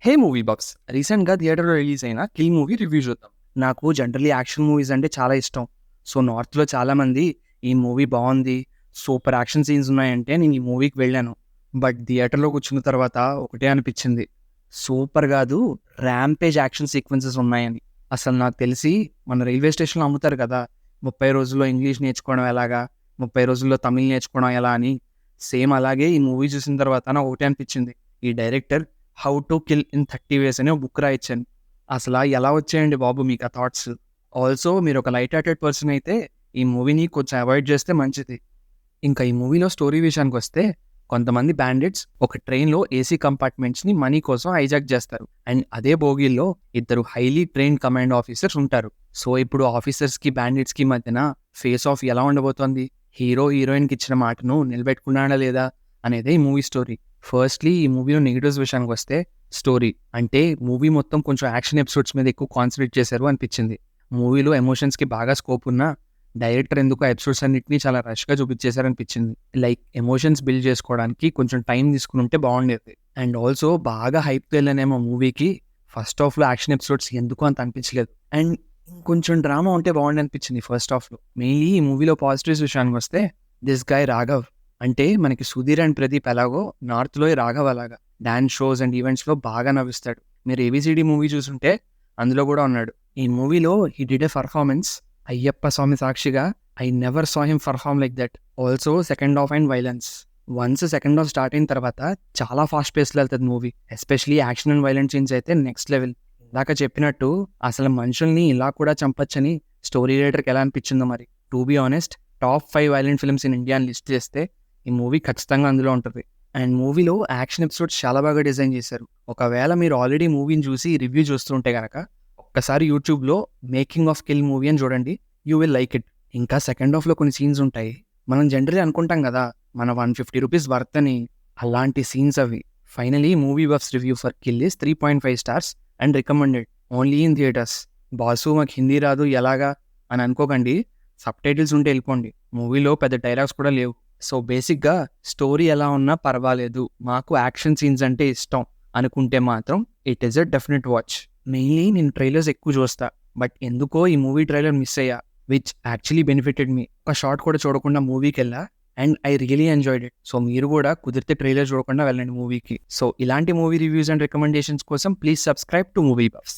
హే movie box రీసెంట్గా థియేటర్లో release అయిన కిల్ మూవీ రివ్యూ చూద్దాం. నాకు జనరల్లీ యాక్షన్ మూవీస్ అంటే చాలా ఇష్టం. సో నార్త్లో చాలామంది ఈ మూవీ బాగుంది, సూపర్ యాక్షన్ సీన్స్ ఉన్నాయంటే నేను ఈ మూవీకి వెళ్ళాను. బట్ థియేటర్లో కూర్చున్న తర్వాత ఒకటే అనిపించింది, సూపర్ కాదు, ర్యాంపేజ్ యాక్షన్ సీక్వెన్సెస్ ఉన్నాయని. అసలు నాకు తెలిసి మన రైల్వే స్టేషన్లో అమ్ముతారు కదా, 30 రోజుల్లో ఇంగ్లీష్ నేర్చుకోవడం ఎలాగా, 30 రోజుల్లో తమిళ్ నేర్చుకోవడం ఎలా అని. సేమ్ అలాగే ఈ మూవీ చూసిన తర్వాత నాకు ఒకటే అనిపించింది, ఈ director how to kill in 30 వేస్ అని ఒక బుక్ రాయించాను. అసలు ఎలా వచ్చాయండి బాబు మీకు ఆ థాట్స్? ఆల్సో మీరు ఒక లైట్ హార్టెడ్ పర్సన్ అయితే ఈ మూవీని కొంచెం అవాయిడ్ చేస్తే మంచిది. ఇంకా ఈ మూవీలో స్టోరీ విషయానికి వస్తే, కొంతమంది బ్యాండిట్స్ ఒక ట్రైన్లో ఏసీ కంపార్ట్మెంట్స్ని మనీ కోసం హైజాక్ చేస్తారు. అండ్ అదే బోగీల్లో ఇద్దరు హైలీ ట్రైన్డ్ కమాండ్ ఆఫీసర్స్ ఉంటారు. సో ఇప్పుడు ఆఫీసర్స్కి బ్యాండిట్స్కి మధ్యన ఫేస్ ఆఫ్ ఎలా ఉండబోతోంది, హీరో హీరోయిన్కి ఇచ్చిన మాటను నిలబెట్టుకున్నాడా లేదా అనేదే ఈ మూవీ స్టోరీ. ఫస్ట్లీ ఈ మూవీలో నెగిటివ్స్ విషయానికి వస్తే, స్టోరీ అంటే మూవీ మొత్తం కొంచెం యాక్షన్ ఎపిసోడ్స్ మీద ఎక్కువ కాన్సన్ట్రేట్ చేశారు అనిపించింది. మూవీలో ఎమోషన్స్కి బాగా స్కోప్ ఉన్నా డైరెక్టర్ ఎందుకు ఆ ఎపిసోడ్స్ అన్నింటినీ చాలా రష్గా చూపించేశారనిపించింది. లైక్ ఎమోషన్స్ బిల్డ్ చేసుకోవడానికి కొంచెం టైం తీసుకుని ఉంటే బాగుండేది. అండ్ ఆల్సో బాగా హైప్తో వెళ్ళనేమో మూవీకి ఫస్ట్ హాఫ్లో యాక్షన్ ఎపిసోడ్స్ ఎందుకు అంత అనిపించలేదు. అండ్ ఇంకొంచెం డ్రామా ఉంటే బాగుండి అనిపించింది ఫస్ట్ హాఫ్లో. మెయిన్లీ ఈ మూవీలో పాజిటివ్స్ విషయానికి వస్తే, దిస్ గాయ్ రాఘవ్ అంటే మనకి సుధీర్ అండ్ ప్రదీప్ ఎలాగో నార్త్లో రాఘవ్ అలాగా డాన్స్ షోస్ అండ్ ఈవెంట్స్లో బాగా నవ్విస్తాడు. మీరు ఏబిసిడి మూవీ చూసుంటే అందులో కూడా ఉన్నాడు. ఈ మూవీలో he did a performance, Ayyappa Swamy సాక్షిగా, I never saw him perform like that. Also second half and violence, once second half start అయిన తర్వాత చాలా ఫాస్ట్ పేస్లో వెళ్తుంది movie. Especially action and violent scenes అయితే నెక్స్ట్ లెవెల్. ఇందాక చెప్పినట్టు అసలు మనుషుల్ని ఇలా కూడా చంపొచ్చని స్టోరీ రైటర్కి ఎలా అనిపించిందో మరి. To be honest, top 5 violent films in India అని లిస్ట్ చేస్తే ఈ మూవీ ఖచ్చితంగా అందులో ఉంటుంది. అండ్ మూవీలో యాక్షన్ ఎపిసోడ్స్ చాలా బాగా డిజైన్ చేశారు. ఒకవేళ మీరు ఆల్రెడీ మూవీని చూసి రివ్యూ చూస్తుంటే కనుక ఒక్కసారి యూట్యూబ్లో మేకింగ్ ఆఫ్ కిల్ మూవీ అని చూడండి, యూ విల్ లైక్ ఇట్. ఇంకా సెకండ్ హాఫ్లో కొన్ని సీన్స్ ఉంటాయి, మనం జనరల్లీ అనుకుంటాం కదా మన 150 రూపీస్ వర్త్ అని, అలాంటి సీన్స్ అవి. Finally movie buffs review for kill is 3.5 stars and recommended only in theatres. Boss మాకు హిందీ రాదు ఎలాగా అని అనుకోకండి, సబ్ టైటిల్స్ ఉంటే వెళ్ళిపోండి. మూవీలో పెద్ద డైలాగ్స్ కూడా లేవు. సో బేసిక్గా స్టోరీ ఎలా ఉన్నా పర్వాలేదు, మాకు యాక్షన్ సీన్స్ అంటే ఇష్టం అనుకుంటే మాత్రం it is a definite watch. Mainly నేను ట్రైలర్స్ ఎక్కువ చూస్తా, బట్ ఎందుకో ఈ మూవీ ట్రైలర్ మిస్ అయ్యా, విచ్ యాక్చువల్లీ బెనిఫిటెడ్ మీ. ఒక షార్ట్ కూడా చూడకుండా మూవీకి వెళ్ళా and I really enjoyed it. So మీరు కూడా కుదిరితే ట్రైలర్ చూడకుండా వెళ్ళండి మూవీకి. సో ఇలాంటి మూవీ రివ్యూస్ అండ్ రికమెండేషన్స్ కోసం please subscribe to movie buffs.